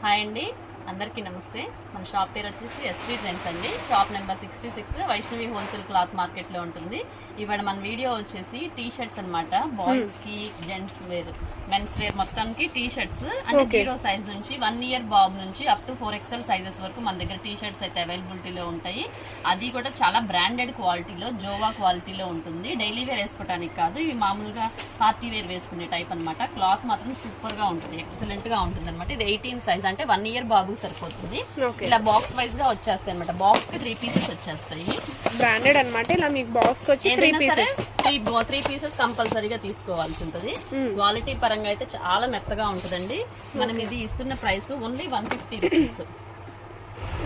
Hi అండి, అందరికీ నమస్తే. మన షాప్ పేరు వచ్చేసి ఎస్వి ట్రెండ్స్ అండి. Shop number 66 Vaishnavi wholesale cloth మార్కెట్లో ఉంటుంది. ఇవాళ మన వీడియో వచ్చేసి టీ షర్ట్స్ అనమాట. బాయ్స్కి, జెంట్స్ వేర్, మెన్స్ వేర్ మొత్తానికి టీ షర్ట్స్ అంటే 0 సైజ్ నుంచి 1 ఇయర్ బాబు నుంచి అప్ టు 4XL సైజెస్ వరకు మన దగ్గర టీ షర్ట్స్ అయితే అవైలబిలిటీలో ఉంటాయి. అది కూడా చాలా బ్రాండెడ్ క్వాలిటీలో, జోవా క్వాలిటీలో ఉంటుంది. డైలీ వేర్ వేసుకోవడానికి కాదు, ఇవి మామూలుగా పార్టీ వేర్ వేసుకునే టైప్ అనమాట. క్లాత్ మాత్రం సూపర్గా ఉంటుంది, ఎక్సలెంట్గా ఉంటుంది అనమాట. ఇది 18 సైజ్ అంటే 1 ఇయర్ బాబు సరిపోతుంది. ఇలా బాక్స్ వైజ్ గా వచ్చేస్తాయి అనమాట. బాక్స్ కి 3 పీసెస్ వచ్చేస్తాయి. బ్రాండెడ్ అనమాట. ఇలా మీకు బాక్స్ వచ్చి 3 పీసెస్ కంపల్సరీగా తీసుకోవాల్సి ఉంటుంది. క్వాలిటీ పరంగా అయితే చాలా మెత్తగా ఉంటుందండి. మనం ఇది ఇస్తున్న price only 150 rupees.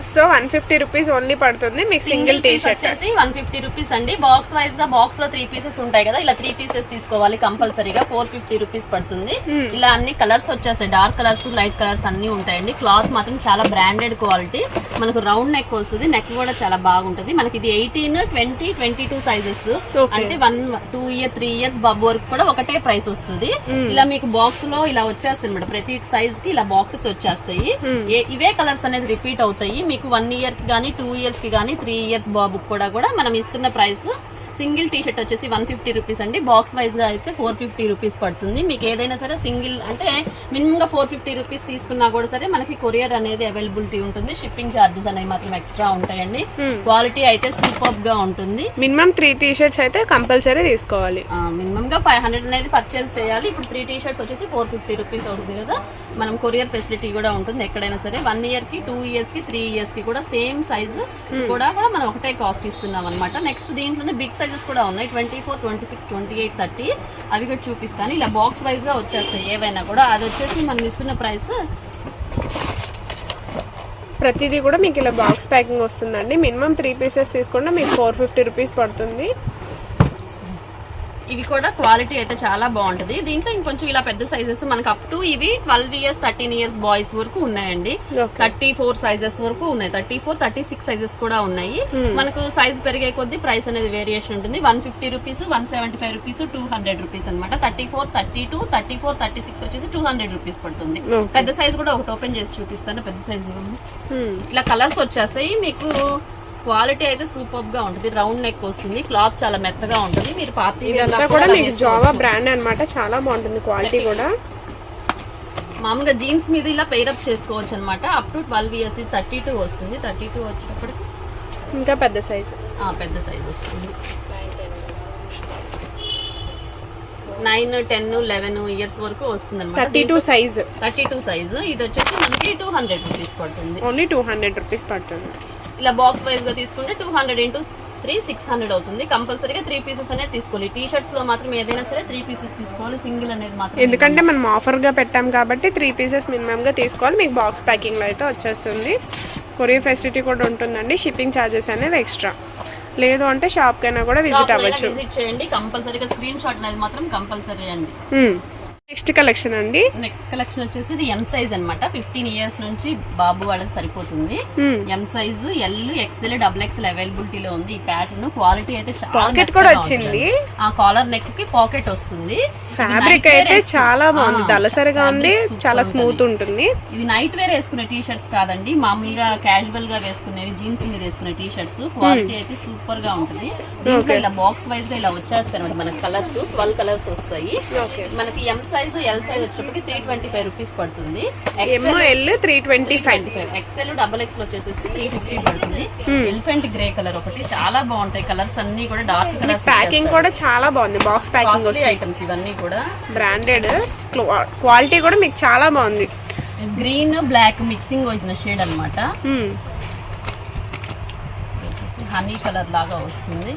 So 150 rupees only పడుతుంది మీకు సింగిల్ టీ షర్ట్. 150 రూపీస్ అండి. బాక్స్ వైజ్ గా బాక్స్ లో 3 పీసెస్ ఉంటాయి కదా, ఇలా 3 పీసెస్ తీసుకోవాలి కంపల్సరీగా. 450 రూపీస్ పడుతుంది. ఇలా అన్ని కలర్స్ వచ్చేస్తాయి, డార్క్ కలర్స్, లైట్ కలర్స్ అన్ని ఉంటాయండి. క్లాత్ మాత్రం చాలా బ్రాండెడ్ క్వాలిటీ. మనకు రౌండ్ నెక్ వస్తుంది, నెక్ కూడా చాలా బాగుంటుంది. మనకి ఇది 18, 20, 22 సైజెస్ అంటే 1, 2 ఇయర్ 3 ఇయర్స్ బాబు వరకు కూడా ఒకటే ప్రైస్ వస్తుంది. ఇలా మీకు బాక్స్ లో ఇలా వచ్చేస్తాయి అనమాట. ప్రతి సైజ్ కి ఇలా బాక్సెస్ వచ్చేస్తాయి. ఇవే కలర్స్ అనేది రిపీట్ అవుతాయి. మీకు 1 ఇయర్ కి కానీ, 2 ఇయర్స్ కి కానీ, 3 ఇయర్స్ బాబుకి కూడా మనం ఇస్తున్న ప్రైస్ సింగిల్ టీ షర్ట్ వచ్చేసి 150 రూపీస్ అండి. బాక్స్ వైజ్ గా అయితే 450 రూపీస్ పడుతుంది. మీకు ఏదైనా సరే సింగిల్ అంటే మినిమం గా 450 రూపీస్ తీసుకున్నా కూడా సరే మనకి కొరియర్ అనేది అవైలబిలిటీ ఉంటుంది. షిప్పింగ్ ఛార్జెస్ అనేవి మాత్రం ఎక్స్ట్రా ఉంటాయండి. క్వాలిటీ అయితే సూపర్ గా ఉంటుంది. మినిమం 3 టీ షర్ట్స్ అయితే కంపల్సరీ తీసుకోవాలి. మినిమం గా 500 అనేది పర్చేస్ చేయాలి. ఇప్పుడు 3 టీ షర్ట్స్ వచ్చేసి 450 రూపీస్ అవుతుంది కదా. మనం కొరియర్ ఫెసిలిటీ కూడా ఉంటుంది ఎక్కడైనా సరే. 1 ఇయర్ కి, 2 ఇయర్స్ కి, 3 ఇయర్స్ కి కూడా సేమ్ సైజ్ కూడా మనం ఒకటే కాస్ట్ ఇస్తున్నాం అనమాట. నెక్స్ట్ దీంట్లోనే బిగ్ సైజెస్ కూడా ఉన్నాయి, 24, 26, 28, 30. అవి కూడా చూపిస్తాను. ఇలా బాక్స్ వైజ్ గా వచ్చేస్తాయి ఏవైనా కూడా. అది వచ్చేసి మనం ఇస్తున్న ప్రైస్ ప్రతిదీ కూడా మీకు ఇలా బాక్స్ ప్యాకింగ్ వస్తుందండి. మినిమం 3 పీసెస్ తీసుకుంటే మీకు 450 రూపీస్ పడుతుంది. ఇవి కూడా క్వాలిటీ అయితే చాలా బాగుంటది. దీంట్లో ఇంకొంచెం ఇలా పెద్ద సైజెస్ మనకు అప్ టు ఇవి 12 ఇయర్స్ 13 ఇయర్స్ బాయ్స్ వరకు ఉన్నాయండి. 34 సైజెస్ వరకు ఉన్నాయి, 34, 36 సైజెస్ కూడా ఉన్నాయి. మనకు సైజ్ పెరిగే కొద్దీ ప్రైస్ అనేది వేరియేషన్ ఉంటుంది. 150 రూపీస్, 175 రూపీస్, 200 రూపీస్ అనమాట. 34, 32, 34, 36 వచ్చేసి 200 రూపీస్ పడుతుంది. పెద్ద సైజ్ కూడా ఒకటి ఓపెన్ చేసి చూపిస్తాను. పెద్ద సైజ్ ఇలా కలర్స్ వచ్చేస్తాయి. మీకు క్వాలిటీ అయితే సూపర్ గా ఉంటుంది. రౌండ్ నెక్ వస్తుంది, క్లాత్ చాలా మెత్తగా ఉంటుంది. మీరు పార్టీ కూడా మీకు జోవా బ్రాండ్ అన్నమాట. చాలా బాగుంటుంది క్వాలిటీ కూడా. మామూలుగా జీన్స్ మీద ఇలా పెయిరప్ చేసుకోవచ్చు అనమాట. అప్ టు 12 ఇయర్స్ 32 వస్తుంది. 32 వచ్చేటప్పటికి ఇంకా పెద్ద సైజ్ వస్తుంది. 9, 10, 11 ఇయర్స్ వరకు వస్తుంది అనమాట. 32 సైజ్. ఇది వచ్చేసి మనకి 200 రూపీస్ పడుతుంది. ఓన్లీ 200 రూపీస్ పడుతుంది. ఇలా బాక్స్ వైజ్ గా తీసుకుంటే 200 × 3 600 అవుతుంది. కంపల్సరీగా 3 పీసెస్ అనేది తీసుకోవాలి. టీ షర్ట్స్ లో మాత్రం ఏదైనా సరే 3 పీసెస్ తీసుకోవాలి. సింగిల్ అనేది మాత్రం, ఎందుకంటే మనం ఆఫర్ గా పెట్టాం కాబట్టి 3 పీసెస్ మినిమం గా తీసుకోవాలి. మీకు బాక్స్ ప్యాకింగ్ లో అయితే వచ్చేస్తుంది. కొరియర్ ఫెసిలిటీ కూడా ఉంటుందండి. షిప్పింగ్ ఛార్జెస్ అనేవి ఎక్స్ట్రా. లేదు అంటే షాప్ కైనా కూడా విజిట్ అవ్వచ్చు. విజిట్ చేయండి కంపల్సరీగా. స్క్రీన్ షాట్ అనేది మాత్రం కంపల్సరీ అండి. నెక్స్ట్ కలెక్షన్ అండి. నెక్స్ట్ కలెక్షన్ వచ్చేసి ఇది ఎం సైజ్ అనమాట. 15 ఇయర్స్ నుంచి బాబు వాళ్ళకి సరిపోతుంది. ఎం సైజ్, ఎల్, XL, XXL అవైలబిలిటీలో ఉంది. ఈ ప్యాటర్న్ క్వాలిటీ అయితే పాకెట్ కూడా వచ్చింది. ఆ కాలర్ నెక్ కి పాకెట్ వస్తుంది. ఫ్యాబ్రిక్ అయితే చాలా బాగుంది, దళసరిగా ఉంది, చాలా స్మూత్ ఉంటుంది. ఇది నైట్ వేర్ వేసుకునే టీ షర్ట్స్ కాదండి, మామూలుగా క్యాజువల్ గా వేసుకునేవి, జీన్స్ మీద వేసుకునే టీ షర్ట్స్. క్వాలిటీ అయితే సూపర్ గా ఉంటుంది. దీంట్లో ఇలా బాక్స్ వైజ్ గా ఇలా వచ్చేస్తాయి అనమాట. మనకి కలర్స్ 12 కలర్స్ వస్తాయి. మనకి ఎం సైజ్, ఎల్ సైజ్ వచ్చేటప్పటికి 325 రూపీస్ పడుతుంది. ML 325, XL, XXL వచ్చేసి 350 పడుతుంది. ఎలిఫెంట్ గ్రే కలర్ ఒకటి. చాలా బాగుంటాయి కలర్స్ అన్ని కూడా, డార్క్ కలర్స్. ప్యాకింగ్ కూడా చాలా బాగుంది. బాక్స్ ప్యాకింగ్ ఐటమ్స్ ఇవన్నీ కూడా బ్రాండెడ్. క్వాలిటీ కూడా మీకు చాలా బాగుంది. గ్రీన్, బ్లాక్ మిక్సింగ్ వచ్చిన షేడ్ అనమాట. హనీ కలర్ లాగా వస్తుంది.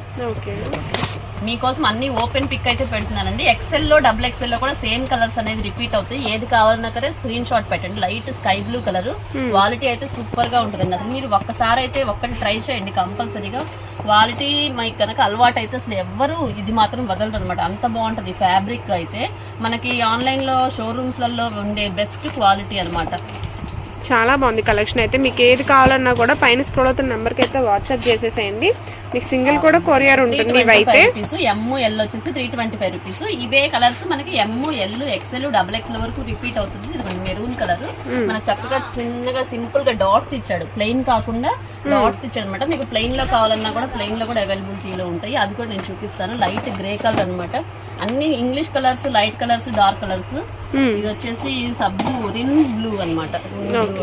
మీకోసం అన్ని ఓపెన్ పిక్ అయితే పెడుతున్నానండి. XL లో, XXL లో కూడా సేమ్ కలర్స్ అనేది రిపీట్ అవుతాయి. ఏది కావాలన్నా సరే స్క్రీన్ షాట్ పెట్టండి. Light sky blue colour. Quality అయితే సూపర్ గా ఉంటుంది. మీరు ఒక్కసారి అయితే ఒక్కటి ట్రై చేయండి కంపల్సరీగా. క్వాలిటీ మీకు కనుక అలవాటు అయితే అసలు ఎవ్వరు ఇది మాత్రం వదలరు అనమాట. అంత బాగుంటుంది ఫ్యాబ్రిక్ అయితే. మనకి ఆన్లైన్ లో షోరూమ్స్ లలో ఉండే బెస్ట్ క్వాలిటీ అనమాట. చాలా బాగుంది కలెక్షన్ అయితే. మీకు ఏది కావాలన్నా కూడా పైన స్క్రోల్ అవుతున్న నెంబర్కి అయితే వాట్సాప్ చేసేసేయండి. మీకు సింగిల్ కూడా కొరియర్ ఉంటుంది ఇవైతే. ఎమ్ ఎల్ వచ్చేసి 325 రూపీస్. ఇవే కలర్స్ మనకి ఎమ్ ఎల్ ఎక్స్ఎల్ డబుల్ ఎక్స్ఎల్ వరకు రిపీట్ అవుతుంది. ఇది మెరూన్ కలర్ మనకు చక్కగా చిన్నగా సింపుల్ గా డాట్స్ ఇచ్చాడు, ప్లెయిన్ కాకుండా డాట్స్ ఇచ్చాడు అనమాట. మీకు ప్లెయిన్ లో కావాలన్నా కూడా ప్లెయిన్ లో కూడా అవైలబిలిటీలో ఉంటాయి. అవి కూడా నేను చూపిస్తాను. లైట్ గ్రే కలర్ అనమాట. అన్ని English colours, light colours, dark colours. ఇది వచ్చేసి సబ్బు రిన్ బ్లూ అనమాట,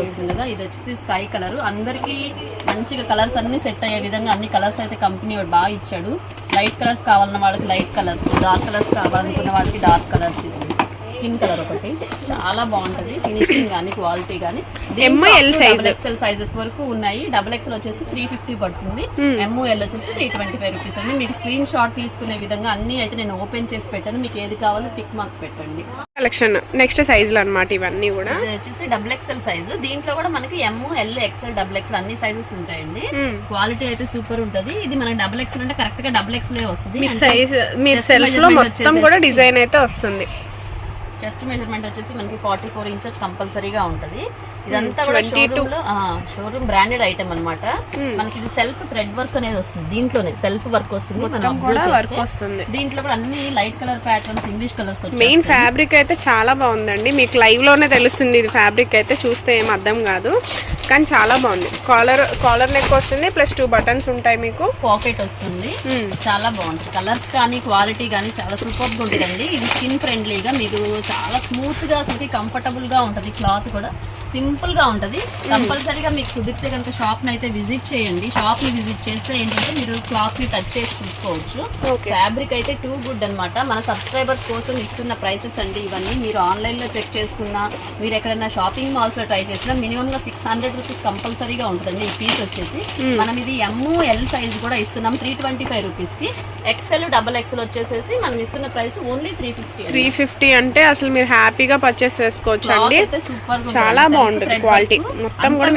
వస్తుంది కదా. ఇది వచ్చేసి స్కై కలర్. అందరికి మంచిగా కలర్స్ అన్ని సెట్ అయ్యే విధంగా అన్ని కలర్స్ అయితే కంపెనీ వాడు బాగా ఇచ్చాడు. లైట్ కలర్స్ కావాలన్న వాళ్ళకి లైట్ కలర్స్, డార్క్ కలర్స్ కావాలనుకున్న వాళ్ళకి డార్క్ కలర్స్. స్కిన్ కలర్ ఒకటి చాలా బాగుంటది, ఫినిషింగ్ కానీ క్వాలిటీ కానీ. ఎక్సెల్ సైజెస్ వరకు ఉన్నాయి. డబుల్ ఎక్సెల్ వచ్చేసి 350 పడుతుంది. ఎంఎల్ వచ్చేసి 325 రూపీస్ అండి. మీకు స్క్రీన్ షాట్ తీసుకునే విధంగా అన్ని అయితే నేను ఓపెన్ చేసి పెట్టాను. మీకు ఏది కావాలో టిక్ మార్క్ పెట్టండి. కలెక్షన్ నెక్స్ట్ సైజ్ లో అన్నమాట ఇవన్నీ కూడా. ఇది వచ్చేసి డబుల్ ఎక్సెల్ సైజ్. దీంట్లో కూడా మనకి ఎంఎల్ ఎక్సెల్ డబుల్ ఎక్సెల్ అన్ని సైజెస్ ఉంటాయండి. క్వాలిటీ అయితే సూపర్ ఉంటది. ఇది మనకి డబుల్ ఎక్సెల్ అంటే కరెక్ట్ గా డబుల్ ఎక్సెల్ వస్తుంది. సైజ్ మీరు సెల్ఫ్ లో మొత్తం కూడా డిజైన్ అయితే వస్తుంది. చెస్ట్ మెజర్మెంట్ వచ్చేసి మనకి 44 ఇంచెస్ కంపల్సరీగా ఉంటది. ఇదంతా కూడా షోరూమ్ బ్రాండెడ్ ఐటమ్ అన్నమాట. మనకి ఇది సెల్ఫ్ థ్రెడ్ వర్క్ అనేది వస్తుంది. దీంట్లోనే సెల్ఫ్ వర్క్ వస్తుంది. దీంట్లో కూడా అన్ని light colour patterns, English colours. Main fabric అయితే చాలా బాగుందండి. మీకు లైవ్ లోనే తెలుస్తుంది. ఇది ఫ్యాబ్రిక్ అయితే చూస్తే ఏం అర్థం కాదు, కానీ చాలా బాగుంది. కాలర్ నెక్ వస్తుంది, ప్లస్ 2 బటన్స్ ఉంటాయి. మీకు పాకెట్ వస్తుంది. చాలా బాగుంటుంది. కలర్స్ కానీ క్వాలిటీ కానీ చాలా సూపర్ గా ఉంటుందండి. ఇది స్కిన్ ఫ్రెండ్లీగా మీకు చాలా స్మూత్ గా అసలు కంఫర్టబుల్ గా ఉంటది. క్లాత్ కూడా సింపుల్ గా ఉంటది. కంపల్సరీగా మీకు కుదిరితే కనుక షాప్ ని అయితే విజిట్ చేయండి. షాప్ ని విజిట్ చేస్తే ఏంటంటే మీరు క్లాత్ ని టచ్ చేసి చూసుకోవచ్చు. ఫ్యాబ్రిక్ అయితే టూ గుడ్ అన్నమాట. మన సబ్స్క్రైబర్స్ కోసం ఇస్తున్న ప్రైసెస్ అండి ఇవన్నీ. మీరు ఆన్లైన్ లో చెక్ చేసుకున్నా, మీరు ఎక్కడైనా షాపింగ్ మాల్స్ లో ట్రై చేసినా మినిమం గా 600 రూపీస్ కంపల్సరీగా ఉంటుందండి ఈ పీస్ వచ్చేసి. మనం ఇది ఎంఎల్ సైజ్ కూడా ఇస్తున్నాం 325 రూపీస్ కి. ఎక్స్ఎల్ డబుల్ ఎక్స్ఎల్ వచ్చేసేసి మనం ఇస్తున్న ప్రైస్ ఓన్లీ 350 అంటే అసలు మీరు హ్యాపీగా పర్చేస్ చేసుకోవచ్చు అండి. సూపర్ చాలా బాగుంటుంది క్వాలిటీ మొత్తం కూడా.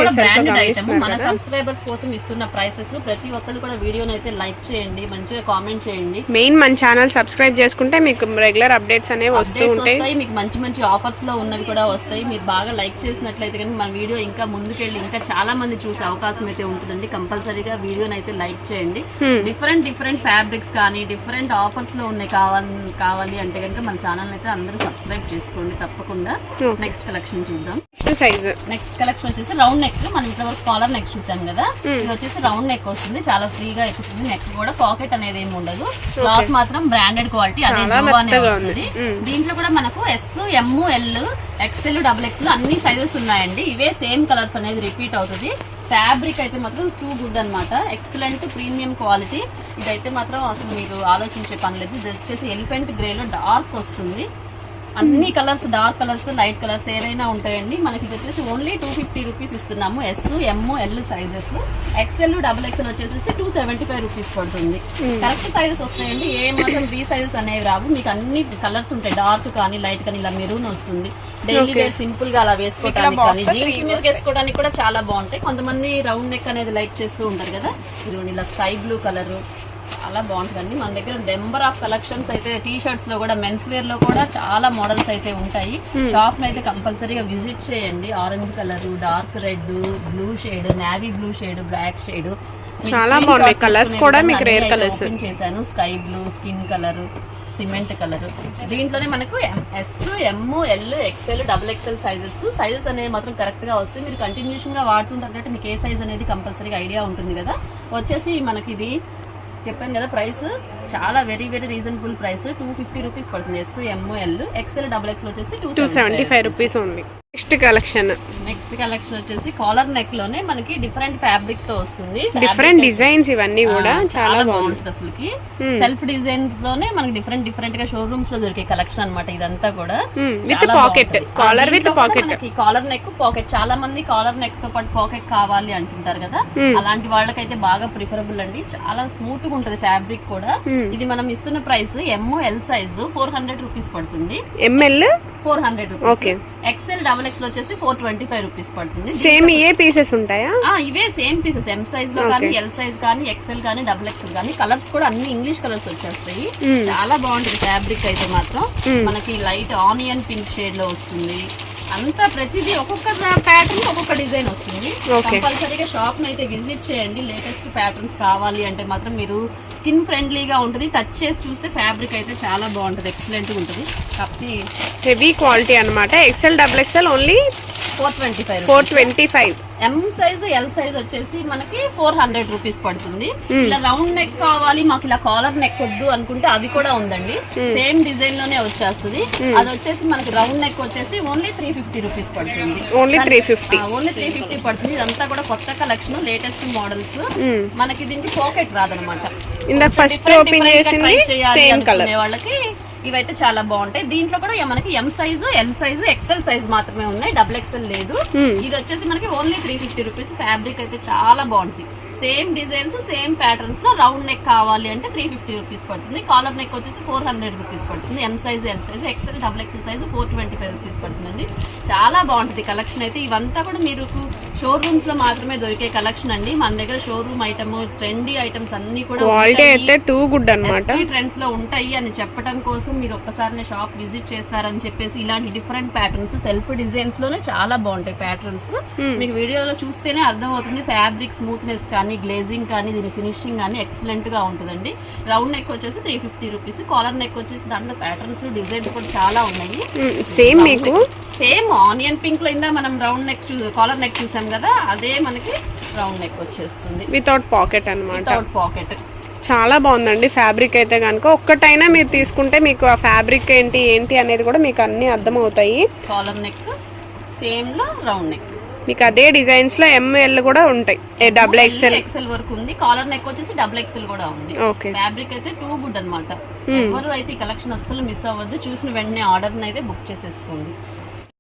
మన సబ్స్క్రైబర్స్ కోసం ఇస్తున్న ప్రైసెస్. ప్రతి ఒక్కరు కూడా వీడియోని అయితే లైక్ చేయండి, మంచిగా కామెంట్ చేయండి. మెయిన్ మన ఛానల్ సబ్స్క్రైబ్ చేసుకుంటే మీకు రెగ్యులర్ అప్డేట్స్ అనేవి వస్తూ ఉంటాయి. మీకు మంచి మంచి ఆఫర్స్ లో ఉన్నవి కూడా వస్తాయి. మీరు బాగా లైక్ చేసినట్లయితే కానీ మన వీడియో ఇంకా ముందుకెళ్ళి ఇంకా చాలా మంది చూసే అవకాశం అయితే ఉంటుందండి. కంపల్సరీగా వీడియోని అయితే లైక్ చేయండి. డిఫరెంట్ ఫ్యాబ్రిక్స్ కానీ డిఫరెంట్ ఆఫర్స్ లో ఉన్నాయి కావాలి అంటే కనుక మన ఛానల్ అయితే అందరూ సబ్స్క్రైబ్ చేసుకోండి తప్పకుండా. నెక్స్ట్ కలెక్షన్ చూద్దాం. నెక్స్ట్ కలెక్షన్ వచ్చేసి రౌండ్ నెక్. మనం ఇప్పటి వరకు కాలర్ నెక్ చూసాం కదా. ఇది వచ్చేసి రౌండ్ నెక్ వస్తుంది. చాలా ఫ్రీగా ఎక్కుతుంది. నెక్ కూడా పాకెట్ అనేది ఏమి ఉండదు. క్లాత్ మాత్రం బ్రాండెడ్ క్వాలిటీ, అదే జోవా అనే వస్తుంది. దీంట్లో కూడా మనకు S, M, L, XL, double XL అన్ని సైజెస్ ఉన్నాయండి. ఇవే సేమ్ కలర్స్ అనేది రిపీట్ అవుతుంది. ఫ్యాబ్రిక్ అయితే మాత్రం టూ గుడ్ అనమాట. Excellent premium quality. ఇదైతే మాత్రం అసలు మీరు ఆలోచించే పని లేదు. ఇది వచ్చేసి ఎలిఫెంట్ గ్రేలో డార్క్ వస్తుంది. అన్ని colours, dark colours, light colours ఏదైనా ఉంటాయండి. మనకి ఇది వచ్చేసి ఓన్లీ 250 రూపీస్ ఇస్తున్నాము. S, M, L sizes. XL, double XL వచ్చేసి 275 రూపీస్ పడుతుంది. కరెక్ట్ సైజెస్ వస్తాయండి. ఏ మాత్రం బి సైజెస్ అనేవి రావు. మీకు అన్ని కలర్స్ ఉంటాయి. డార్క్ కానీ లైట్ కానీ. ఇలా మెరూన్ వస్తుంది. డైలీ వేర్ సింపుల్ గా అలా వేసుకోవడానికి కానీ జీన్స్ మీద వేసుకోవడానికి కూడా చాలా బాగుంటాయి. కొంతమంది రౌండ్ నెక్ అనేది లైక్ చేస్తూ ఉంటారు కదా. ఇదిగోండి ఇలా స్కై బ్లూ కలర్ చాలా బాగుంటుందండి. మన దగ్గర నెంబర్ ఆఫ్ కలెక్షన్స్ అయితే టీ షర్ట్స్ లో కూడా, మెన్స్ వేర్ లో కూడా చాలా మోడల్స్ అయితే ఉంటాయి. షాప్ ని అయితే కంపల్సరీగా విజిట్ చేయండి. Orange colour, dark red, blue shade, navy blue shade, black shade చాలా బాగున్నాయి. కలర్స్ కూడా మీకు రేర్ కలర్స్ చేశాను. Sky blue, skin colour, cement colour. దీంట్లోనే మనకు S, M, L, XL, double XL sizes అనేవి మాత్రం కరెక్ట్ గా వస్తాయి. మీరు కంటిన్యూషన్ గా వాడుతుంటారు కాబట్టి మీకు ఏ సైజ్ అనేది కంపల్సరీగా ఐడియా ఉంటుంది కదా. వచ్చేసి మనకి ఇది చెప్పాను కదా ప్రైస్ చాలా వెరీ రీజనబుల్ ప్రైస్. 250 రూపీస్ పడుతుంది. Yes, M, L, XL, double XL వచ్చేసి 275 రూపీస్ ఉంది. నెక్స్ట్ కలెక్షన్ వచ్చేసి కాలర్ నెక్ లోనే మనకి డిఫరెంట్ ఫ్యాబ్రిక్ తో వస్తుంది. డిఫరెంట్ డిజైన్స్ ఇవన్నీ కూడా చాలా బాగుంటుంది. అసలుకి సెల్ఫ్ డిజైన్ లోనే మనకి డిఫరెంట్ గా షోరూమ్స్ లో దొరికే కలెక్షన్ అన్నమాట ఇదంతా కూడా. With pocket, collar with pocket. Collar neck, pocket. చాలా మంది కాలర్ నెక్ తో పాటు పాకెట్ కావాలి అంటుంటారు కదా. అలాంటి వాళ్ళకైతే బాగా ప్రిఫరబుల్ అండి. చాలా స్మూత్ గా ఉంటది ఫ్యాబ్రిక్ కూడా. ఇది మనం ఇస్తున్న ప్రైస్ ఎమ్, ఎల్ సైజ్ 400 రూపీస్ పడుతుంది. ML 400 rupees. XL, double XL వచ్చేసి 425 రూపీస్ పడుతుంది. సేమ్ ఏ పీసెస్ ఉంటాయా? ఇవే సేమ్ పీసెస్. ఎం సైజ్ లో కానీ, ఎల్ సైజ్ కానీ, ఎక్స్ఎల్ కానీ, డబుల్ ఎక్స్ఎల్ కానీ. కలర్స్ కూడా అన్ని ఇంగ్లీష్ కలర్స్ వచ్చేస్తాయి. చాలా బాగుంటుంది ఫ్యాబ్రిక్ అయితే మాత్రం. మనకి లైట్ ఆనియన్ పింక్ షేడ్ లో వస్తుంది. అంతా ప్రతిదీ ఒక్కొక్క ప్యాటర్న్ ఒక్కొక్క ఒక్క డిజైన్ వస్తుంది. కంపల్సరీగా షాప్ ని అయితే విజిట్ చేయండి. లేటెస్ట్ ప్యాటర్న్స్ కావాలి అంటే మాత్రం మీరు స్కిన్ ఫ్రెండ్లీగా ఉంటుంది. టచ్ చేసి చూస్తే ఫ్యాబ్రిక్ అయితే చాలా బాగుంటుంది, ఎక్సలెంట్ గా ఉంటుంది. కాబట్టి హెవీ క్వాలిటీ అన్నమాట. XL double XL only 425. M size L size వచ్చేసి మనకి 400 రూపీస్ పడుతుంది. ఇలా రౌండ్ నెక్ కావాలి మాకు, ఇలా కాలర్ నెక్ వద్దు అనుకుంటే అవి కూడా ఉందండి. సేమ్ డిజైన్ లోనే వచ్చేస్తుంది. అది వచ్చేసి మనకి రౌండ్ నెక్ వచ్చేసి ఓన్లీ 350 రూపీస్ పడుతుంది. ఓన్లీ 350 పడుతుంది. ఇదంతా కూడా కొత్త కలెక్షన్, లేటెస్ట్ మోడల్స్. మనకి దీనికి పాకెట్ రాదనమాట. ఇందాక ఫస్ట్ ఓపెన్ చేసింది సేమ్ కలర్ వాళ్ళకి ఇవైతే చాలా బాగుంటాయి. దీంట్లో కూడా మనకి M size, L size, XL size మాత్రమే ఉన్నాయి, డబుల్ ఎక్సెల్ లేదు. ఇది వచ్చేసి మనకి ఓన్లీ 350 రూపీస్. ఫ్యాబ్రిక్ అయితే చాలా బాగుంటుంది. సేమ్ డిజైన్స్, సేమ్ ప్యాటర్న్స్ లో రౌండ్ నెక్ కావాలి అంటే 350 రూపీస్ పడుతుంది. కాలర్ నెక్ వచ్చేసి 400 రూపీస్ పడుతుంది. M size, L size, XL, double XL size 425 rupees పడుతుందండి. చాలా బాగుంటుంది కలెక్షన్ అయితే. ఇవంతా కూడా మీరు షోరూమ్స్ లో మాత్రమే దొరికే కలెక్షన్ అండి. మన దగ్గర షోరూమ్ ఐటమ్, ట్రెండీ ఐటమ్స్ అన్ని కూడా ట్రెండ్స్ లో ఉంటాయి అని చెప్పడం కోసం మీరు ఒక్కసారి షాప్ విజిట్ చేస్తారని చెప్పేసి ఇలాంటి డిఫరెంట్ ప్యాటర్న్స్, సెల్ఫ్ డిజైన్స్ లోనే చాలా బాగుంటాయి ప్యాటర్న్స్. మీకు వీడియోలో చూస్తేనే అర్థమవుతుంది. ఫ్యాబ్రిక్ స్మూత్నెస్ కానీ, గ్లేజింగ్ కానీ, దీని ఫినిషింగ్ కానీ ఎక్సలెంట్ గా ఉంటుందండి. రౌండ్ నెక్ వచ్చేసి 350 రూపీస్. కాలర్ నెక్ వచ్చేసి దాంట్లో ప్యాటర్న్స్, డిజైన్స్ కూడా చాలా ఉన్నాయి. సేమ్ ఆనియన్ పింక్ లో ఇందా మనం రౌండ్ నెక్, కాలర్ నెక్ చూసాం కదా, అదే మనకి రౌండ్ నెక్ వచ్చేస్తుంది వితౌట్ పాకెట్ అన్నమాట. Without pocket. చాలా బాగుందండి ఫ్యాబ్రిక్ అయితే కనుక. ఒక్కటైనా మీరు తీసుకుంటే మీకు ఆ ఫ్యాబ్రిక్ ఏంటి అనేది కూడా మీకు అన్ని అర్థమవుతాయి. కాలర్ నెక్ సేమ్ లో రౌండ్ నెక్ మీకు అదే డిజైన్స్ లో ఎంఎల్ కూడా ఉంటాయి. డబుల్ ఎక్సెల్, ఎక్సెల్ వరకు ఉంది. కాలర్ నెక్ వచ్చేసి డబుల్ ఎక్సెల్ కూడా ఉంది. ఫ్యాబ్రిక్ అయితే టూ గుడ్ అన్నమాట. ఎవరు అయితే ఈ కలెక్షన్ అస్సలు మిస్ అవ్వద్దు. చూసిన వెంటనే ఆర్డర్ అయితే బుక్ చేసేసుకోండి.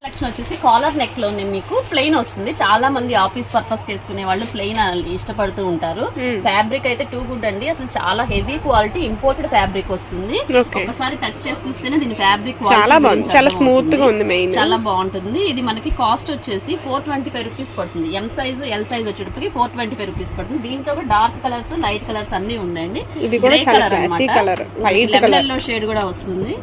కలెక్షన్ వచ్చేసి కాలర్ నెక్ లోనే మీకు ప్లెయిన్ వస్తుంది. చాలా మంది ఆఫీస్ పర్పస్ వేసుకునే వాళ్ళు ప్లెయిన్ ఇష్టపడుతూ ఉంటారు. ఫ్యాబ్రిక్ అయితే టూ గుడ్ అండి. అసలు చాలా హెవీ క్వాలిటీ ఇంపోర్టెడ్ ఫ్యాబ్రిక్ వస్తుంది. ఒకసారి టచ్ చేసి చూస్తేనే దీని ఫ్యాబ్రిక్ చాలా స్మూత్ గా ఉంది. చాలా బాగుంటుంది. ఇది మనకి కాస్ట్ వచ్చేసి 425 రూపీస్ పడుతుంది. ఎం సైజ్, ఎల్ సైజ్ వచ్చేటప్పటికి 425 రూపీస్ పడుతుంది. దీంతో డార్క్ కలర్స్, లైట్ కలర్స్ అన్ని ఉండండి. ఎల్లో షేడ్ కూడా వస్తుంది.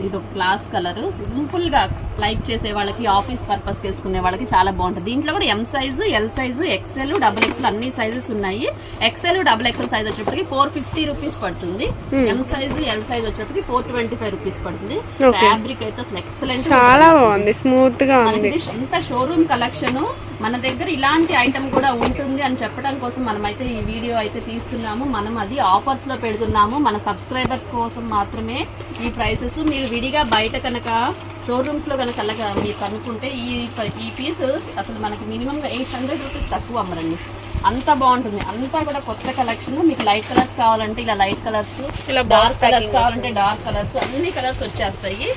ఇది ఒక క్లాస్ కలర్. సింపుల్ గా లైక్ చేసే వాళ్ళకి, ఆఫీస్ పర్పస్ వేసుకునే వాళ్ళకి చాలా బాగుంటుంది. దీంట్లో కూడా M size, L size, XL, double XL అన్ని సైజెస్ ఉన్నాయి. ఎక్సెల్, డబుల్ ఎక్సెల్ సైజ్ వచ్చేటప్పటికి 450 రూపీస్ పడుతుంది. ఎం సైజు, ఎల్ సైజ్ వచ్చేటప్పటికి 425 రూపీస్ పడుతుంది. ఫ్యాబ్రిక్ అయితే అసలు ఎక్సలెంట్, చాలా బాగుంది, స్మూత్ గా ఉంది. ఇంత షోరూమ్ కలెక్షన్ మన దగ్గర ఇలాంటి ఐటమ్ కూడా ఉంటుంది అని చెప్పడం కోసం మనమైతే ఈ వీడియో అయితే తీస్తున్నాము. మనం అది ఆఫర్స్ లో పెడుతున్నాము. మన సబ్స్క్రైబర్స్ కోసం మాత్రమే ఈ ప్రైసెస్. మీరు విడిగా బయట కనుక షోరూమ్స్ లో కనుక మీకు అనుకుంటే ఈ పీస్ అసలు మనకి మినిమం 800 రూపీస్ తక్కువ అమ్మరండి. అంత బాగుంటుంది. అంతా కూడా కొత్త కలెక్షన్. మీకు లైట్ కలర్స్ కావాలంటే ఇలా లైట్ కలర్స్, డార్క్ కలర్స్ కావాలంటే డార్క్ కలర్స్, అన్ని కలర్స్ వచ్చేస్తాయి.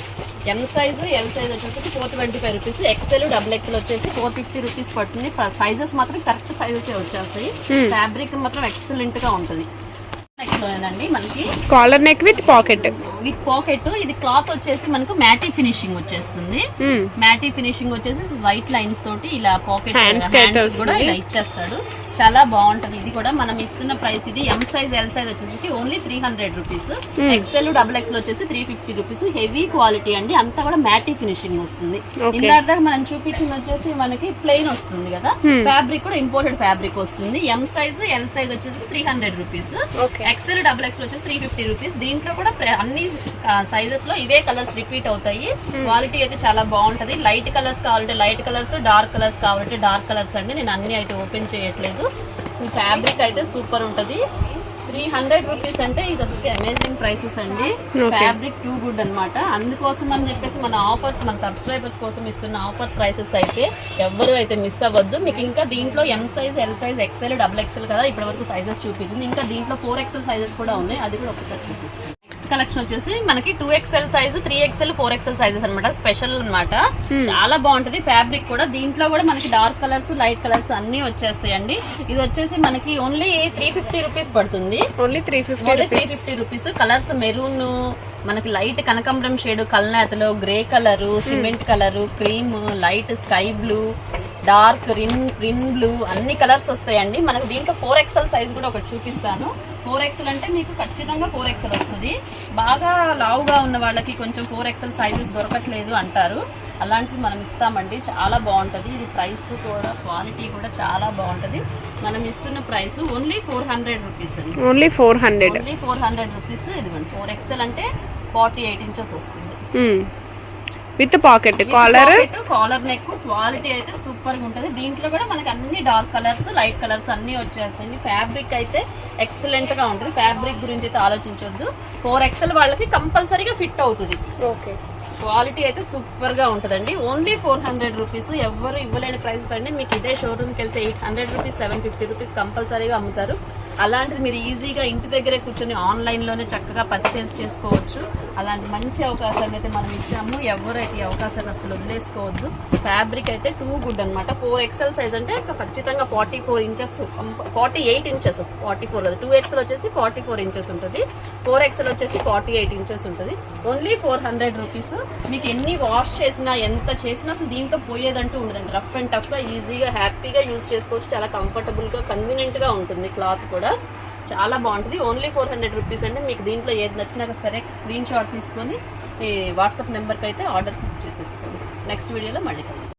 ఎం సైజు, ఎల్ సైజ్ వచ్చేసి 425 రూపీస్. ఎక్సెల్, డబుల్ ఎక్సెల్ వచ్చేసి 450 రూపీస్ పడుతుంది. సైజెస్ మాత్రం కరెక్ట్ సైజెస్ వచ్చేస్తాయి. ఫ్యాబ్రిక్ మాత్రం ఎక్సలెంట్ గా ఉంటుంది. మనకి కాలర్ నెక్ విత్ పాకెట్, ఇది క్లాత్ వచ్చేసి మనకు మ్యాటీ ఫినిషింగ్ వచ్చేస్తుంది. మ్యాటీ ఫినిషింగ్ వచ్చేసి వైట్ లైన్స్ తోటి ఇలా పాకెట్ కూడా ఇలా ఇచ్చేస్తాడు. చాలా బాగుంటది. ఇది కూడా మనం ఇస్తున్న ప్రైస్ ఇది ఎం సైజ్, ఎల్ సైజ్ వచ్చేసి only 300 rupees. XL, double XL వచ్చేసి 350 రూపీస్. హెవీ క్వాలిటీ అండి. అంతా కూడా మ్యాటీ ఫినిషింగ్ వస్తుంది. ఇందాక మనం చూపించింది వచ్చేసి మనకి ప్లెయిన్ వస్తుంది కదా, ఫ్యాబ్రిక్ కూడా ఇంపోర్టెడ్ ఫ్యాబ్రిక్ వస్తుంది. ఎం సైజ్, ఎల్ సైజ్ వచ్చేసి 300 రూపీస్. ఎక్సెల్, డబుల్ ఎక్సెల్ వచ్చేసి 350 రూపీస్. దీంట్లో కూడా అన్ని సైజెస్ లో ఇవే కలర్స్ రిపీట్ అవుతాయి. క్వాలిటీ అయితే చాలా బాగుంటది. లైట్ కలర్స్ కావాలంటే లైట్ కలర్స్, డార్క్ కలర్స్ కావాలంటే డార్క్ కలర్స్ అండి. నేను అన్ని అయితే ఓపెన్ చేయట్లేదు. ఫ్యాబ్రిక్ అయితే సూపర్ ఉంటది. 300 రూపీస్ అంటే ఇది అసలు అమేజింగ్ ప్రైసెస్ అండి. ఫ్యాబ్రిక్ టూ గుడ్ అన్నమాట. అందుకోసం అని చెప్పేసి మన ఆఫర్స్, మన సబ్స్క్రైబర్స్ కోసం ఇస్తున్న ఆఫర్ ప్రైసెస్ అయితే ఎవరు అయితే మిస్ అవ్వద్దు. మీకు ఇంకా దీంట్లో M size, L size, XL, double XL కదా ఇప్పటి వరకు సైజెస్ చూపించింది. ఇంకా దీంట్లో 4XL సైజెస్ కూడా ఉన్నాయి. అది కూడా ఒకసారి చూపిస్తాను. నెక్స్ట్ కలెక్షన్ వచ్చేసి మనకి 2XL size, 3XL, 4XL sizes అనమాట. స్పెషల్ అన్నమాట. చాలా బాగుంటది. ఫ్యాబ్రిక్ కూడా దీంట్లో కూడా మనకి డార్క్ కలర్స్, లైట్ కలర్స్ అన్ని వచ్చేస్తాయండి. ఇది వచ్చేసి మనకి ఓన్లీ 350 రూపీస్ పడుతుంది. Only 350 rupees. కలర్స్ మెరూన్, మనకి లైట్ కనకాంబరం షేడ్, కల్నేతలో, grey colour, cement colour, cream, light sky blue, dark రిన్ బ్లూ అన్ని కలర్స్ వస్తాయండి. మనకు దీంట్లో 4XL సైజ్ కూడా ఒకటి చూపిస్తాను. 4XL అంటే మీకు ఖచ్చితంగా 4XL వస్తుంది. బాగా లావుగా ఉన్న వాళ్ళకి కొంచెం 4XL సైజెస్ దొరకట్లేదు అంటారు. అలాంటివి మనం ఇస్తామండి. చాలా బాగుంటుంది. ఇది ప్రైస్ కూడా క్వాలిటీ కూడా చాలా బాగుంటుంది. మనం ఇస్తున్న ప్రైస్ ఓన్లీ 400 రూపీస్ అండి. ఓన్లీ 400. Only 400 rupees. ఇదిగోండి 4XL అంటే 48 ఇంచెస్ వస్తుంది. With pocket collar neck. Quality అయితే సూపర్ గా ఉంటుంది. దీంట్లో కూడా మనకి అన్ని డార్క్ కలర్స్ లైట్ కలర్స్ అన్ని వచ్చేస్తాయి. ఫ్యాబ్రిక్ అయితే ఎక్సలెంట్ గా ఉంటుంది. ఫ్యాబ్రిక్ గురించి అయితే ఆలోచించొద్దు. 4XL వాళ్ళకి కంపల్సరీగా ఫిట్ అవుతుంది. ఓకే, క్వాలిటీ అయితే సూపర్ గా ఉంటుందండి. Only 400 rupees. ఎవరు ఇవ్వలేని ప్రైసెస్ అండి. మీకు ఇదే షోరూమ్కి వెళ్తే 800 రూపీస్ 750 రూపీస్ కంపల్సరీగా అమ్ముతారు. అలాంటిది మీరు ఈజీగా ఇంటి దగ్గరే కూర్చొని ఆన్లైన్లోనే చక్కగా పర్చేస్ చేసుకోవచ్చు. అలాంటి మంచి అవకాశాలు అయితే మనం ఇచ్చాము. ఎవరైతే ఈ అవకాశాన్ని అసలు వదిలేసుకోవద్దు. ఫ్యాబ్రిక్ అయితే టూ గుడ్ అనమాట. 4XL సైజ్ అంటే ఖచ్చితంగా 44 ఇంచెస్ 48 ఇంచెస్ 44 కదా. 2XL వచ్చేసి 44 ఇంచెస్ ఉంటుంది. 4XL వచ్చేసి 48 ఇంచెస్ ఉంటుంది. Only 400 rupees. మీకు ఎన్ని వాష్ చేసినా ఎంత చేసినా అసలు దీంట్లో పోయేదంటూ ఉండదండి. రఫ్ అండ్ టఫ్గా ఈజీగా హ్యాపీగా యూజ్ చేసుకోవచ్చు. చాలా కంఫర్టబుల్గా కన్వీనియంట్గా ఉంటుంది. క్లాత్ కూడా చాలా బాగుంటుంది. ఓన్లీ 400 రూపీస్ అంటే మీకు దీంట్లో ఏది నచ్చినా సరే స్క్రీన్ షాట్ తీసుకొని వాట్సాప్ నెంబర్కి అయితే ఆర్డర్స్ బుక్ చేసేసుకోండి. నెక్స్ట్ వీడియోలో మళ్ళీ కలుద్దాం.